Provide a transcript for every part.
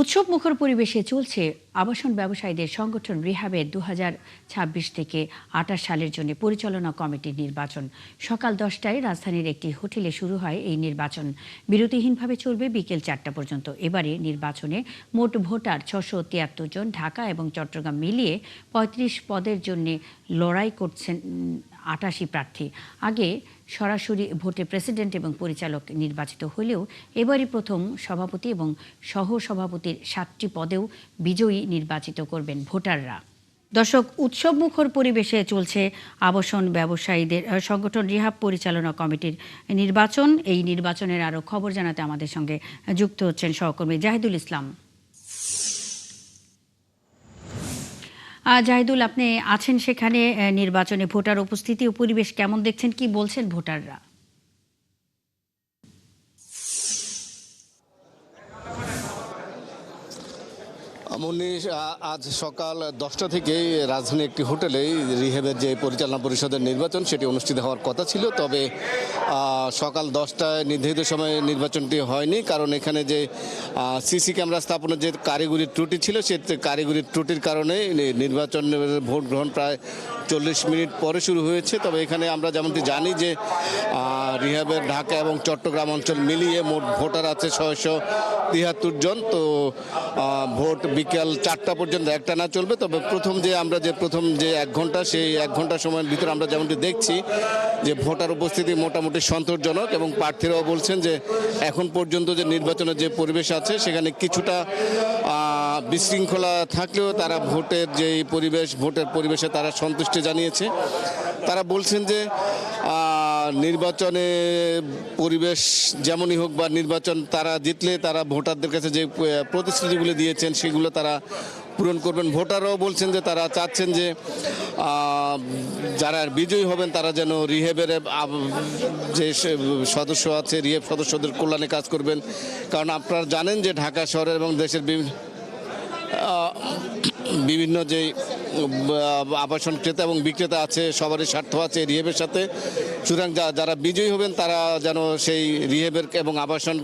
উৎসব মুখর পরিবেশে চলছে আবাসন ব্যবসায়ীদের সংগঠন রিহাবের 2026 থেকে 28 সালের জন্য পরিচালনা কমিটির নির্বাচন। সকাল 10টায় রাজধানীর একটি হোটেলে শুরু হয় এই নির্বাচন। বিরতিহীনভাবে চলবে বিকেল 4টা পর্যন্ত। এবারে নির্বাচনে মোট ভোটার 673 জন। ঢাকা এবং চট্টগ্রাম মিলিয়ে 35 পদের জন্য লড়াই করছেন 88 প্রার্থী। আগে সরাসরি ভোটে প্রেসিডেন্ট এবং পরিচালক নির্বাচিত হলেও এবারই প্রথম সভাপতি এবং সহসভাপতির 7টি পদেও বিজয়ী নির্বাচিত করবেন ভোটাররা। দর্শক, উৎসব মুখর পরিবেশে চলছে আবাসন ব্যবসায়ীদের সংগঠন রিহাব পরিচালনা কমিটির নির্বাচন। এই নির্বাচনের আরও খবর জানাতে আমাদের সঙ্গে যুক্ত হচ্ছেন সহকর্মী জাহিদুল ইসলাম। জাহিদুল, আপনি আছেন সেখানে, নির্বাচনে ভোটার উপস্থিতি ও পরিবেশ কেমন দেখছেন, কি বলছেন ভোটাররা? মনীষ, আজ সকাল 10টা থেকে রাজধানীর একটি হোটেলে রিহেবের যে পরিচালনা পরিষদের নির্বাচন সেটি অনুষ্ঠিত হওয়ার কথা ছিল। তবে সকাল 10টায় নির্ধারিত সময়ে নির্বাচনটি হয়নি, কারণ এখানে যে সিসি ক্যামেরা স্থাপনের যে কারিগরি ত্রুটি ছিল সে কারিগরি ত্রুটির কারণে নির্বাচনের ভোট গ্রহণ প্রায় 40 মিনিট পরে শুরু হয়েছে। তবে এখানে আমরা যেমনটি জানি যে রিহাবের ঢাকা এবং চট্টগ্রাম অঞ্চল মিলিয়ে মোট ভোটার আছে 673 জন। তো ভোট বিকেল 4টা পর্যন্ত একটানা চলবে। তবে প্রথম যে 1 ঘন্টা, সেই 1 ঘন্টা সময়ের ভিতরে আমরা যেমনটি দেখছি যে ভোটার উপস্থিতি মোটামুটি সন্তোষজনক, এবং প্রার্থীরাও বলছেন যে এখন পর্যন্ত যে নির্বাচনের যে পরিবেশ আছে সেখানে কিছুটা বিশৃঙ্খলা থাকলেও তারা ভোটের পরিবেশে তারা সন্তুষ্টি জানিয়েছে। তারা বলছেন যে নির্বাচনে পরিবেশ যেমনই হোক বা নির্বাচন তারা জিতলে তারা ভোটারদের কাছে যে প্রতিশ্রুতিগুলো দিয়েছেন সেগুলো তারা পূরণ করবেন। ভোটাররাও বলছেন যে তারা চাচ্ছেন যে যারা বিজয়ী হবেন তারা যেন রিহেবের যে সদস্য আছে রিহেব সদস্যদের কল্যাণে কাজ করবেন। কারণ আপনারা জানেন যে ঢাকা শহরের এবং দেশের বিভিন্ন যে আবাসন ক্রেতা এবং বিক্রেতা আছে সবারই স্বার্থ আছে রিহেবের সাথে। সুতরাং যারা বিজয়ী হবেন তারা যেন সেই রিহেবের এবং আবাসন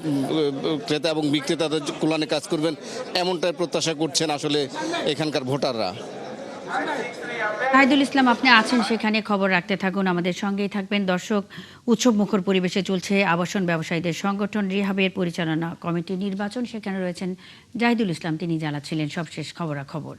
ক্রেতা এবং বিক্রেতাদের কল্যাণে কাজ করবেন, এমনটাই প্রত্যাশা করছেন আসলে এখানকার ভোটাররা। জাহিদুল ইসলাম, আপনি আছেন সেখানে, খবর রাখতে থাকুন, আমাদের সঙ্গেই থাকবেন। দর্শক, উৎসব মুখর পরিবেশে চলছে আবাসন ব্যবসায়ীদের সংগঠন রিহাবের পরিচালনা কমিটির নির্বাচন। সেখানে রয়েছেন জাহিদুল ইসলাম, তিনি জানাচ্ছিলেন সবশেষ খবরাখবর।